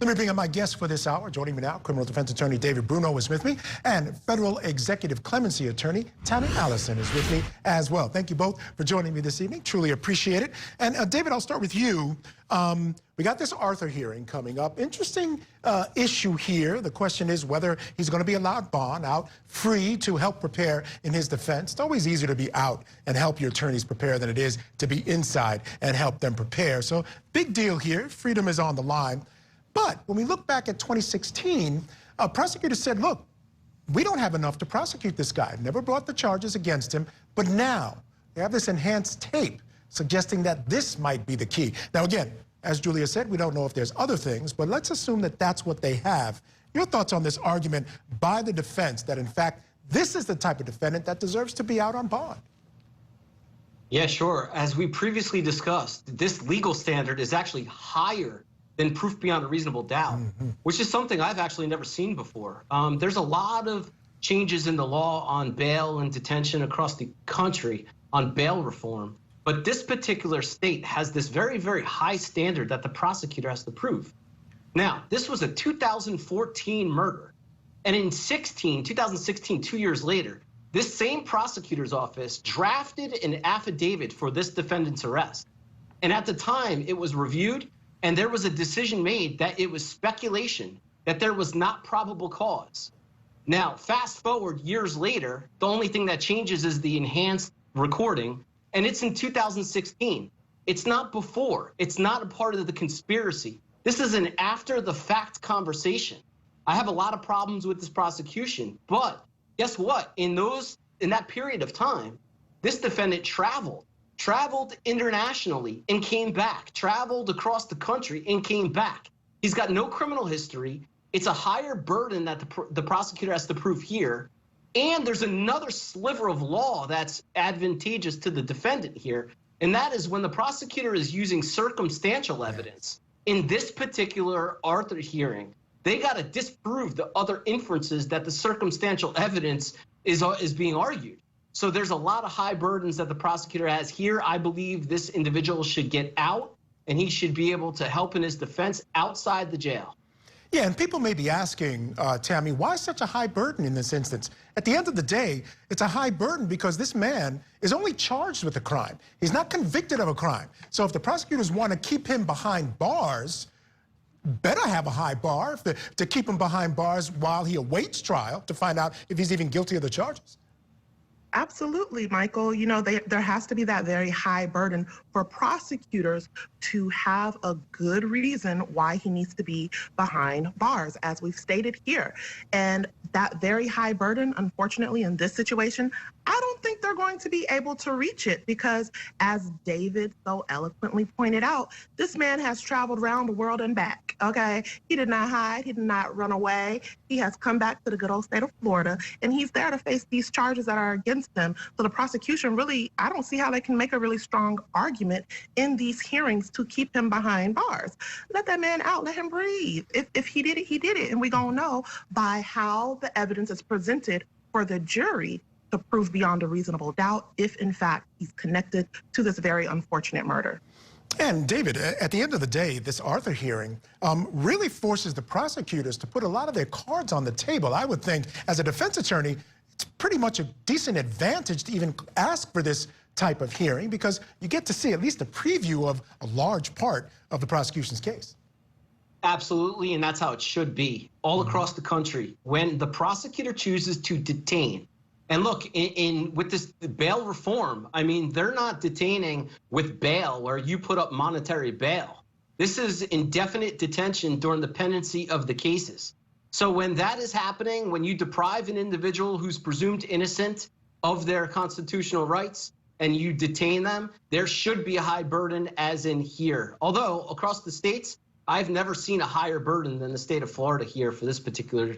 Let me bring up my guest for this hour. Joining me now, criminal defense attorney David Bruno is with me, and federal executive clemency attorney Tammy Allison is with me as well. Thank you both for joining me this evening. Truly appreciate it. And David, I'll start with you. We got this Arthur hearing coming up. Interesting issue here. The question is whether he's going to be allowed bond out free to help prepare in his defense. It's always easier to be out and help your attorneys prepare than it is to be inside and help them prepare. So big deal here. Freedom is on the line. But when we look back at 2016, a prosecutor said, look, we don't have enough to prosecute this guy. Never brought the charges against him. But now they have this enhanced tape suggesting that this might be the key. Now, again, as Julia said, we don't know if there's other things, but let's assume that that's what they have. Your thoughts on this argument by the defense that, in fact, this is the type of defendant that deserves to be out on bond? Yeah, sure. As we previously discussed, this legal standard is actually higher than proof beyond a reasonable doubt, which is something I've actually never seen before. There's a lot of changes in the law on bail and detention across the country on bail reform. But this particular state has this very, very high standard that the prosecutor has to prove. Now, this was a 2014 murder. And in 2016, 2 years later, this same prosecutor's office drafted an affidavit for this defendant's arrest. And at the time, it was reviewed, and there was a decision made that it was speculation, that there was not probable cause. Now, fast forward years later, the only thing that changes is the enhanced recording, and it's in 2016. It's not before. It's not a part of the conspiracy. This is an after-the-fact conversation. I have a lot of problems with this prosecution, but guess what? In that period of time, this defendant traveled internationally and came back, traveled across the country and came back. He's got no criminal history. It's a higher burden that the prosecutor has to prove here. And there's another sliver of law that's advantageous to the defendant here, and that is when the prosecutor is using circumstantial evidence. In this particular Arthur hearing, they got to disprove the other inferences that the circumstantial evidence is being argued. So there's a lot of high burdens that the prosecutor has here. I believe this individual should get out, and he should be able to help in his defense outside the jail. Yeah, and people may be asking, Tammy, why such a high burden in this instance? At the end of the day, it's a high burden because this man is only charged with a crime. He's not convicted of a crime. So if the prosecutors want to keep him behind bars, better have a high bar to keep him behind bars while he awaits trial to find out if he's even guilty of the charges. Absolutely, Michael. You know, there has to be that very high burden for prosecutors to have a good reason why he needs to be behind bars, as we've stated here. And that very high burden, unfortunately, in this situation, I don't think they're going to be able to reach it because, as David so eloquently pointed out, this man has traveled around the world and back, okay? He did not hide. He did not run away. He has come back to the good old state of Florida, and he's there to face these charges that are against them. So the prosecution really, I don't see how they can make a really strong argument in these hearings to keep him behind bars. Let that man out, let him breathe. If he did it, he did it. And we're gonna know by how the evidence is presented for the jury to prove beyond a reasonable doubt if, in fact, he's connected to this very unfortunate murder. And David, at the end of the day, this Arthur hearing really forces the prosecutors to put a lot of their cards on the table. I would think, as a defense attorney, it's pretty much a decent advantage to even ask for this type of hearing because you get to see at least a preview of a large part of the prosecution's case. Absolutely, and that's how it should be all across the country. When the prosecutor chooses to detain, and look, with this bail reform, I mean, they're not detaining with bail where you put up monetary bail. This is indefinite detention during the pendency of the cases. So when that is happening, when you deprive an individual who's presumed innocent of their constitutional rights and you detain them, there should be a high burden as in here. Although across the states, I've never seen a higher burden than the state of Florida here for this particular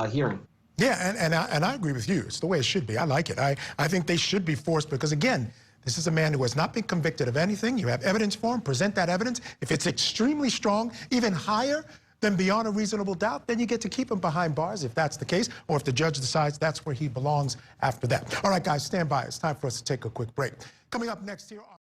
hearing. Yeah, and I agree with you. It's the way it should be. I like it. I think they should be forced because, again, this is a man who has not been convicted of anything. You have evidence for him, present that evidence. If it's extremely strong, even higher than beyond a reasonable doubt, then you get to keep him behind bars if that's the case, or if the judge decides that's where he belongs after that. All right, guys, stand by. It's time for us to take a quick break. Coming up next here.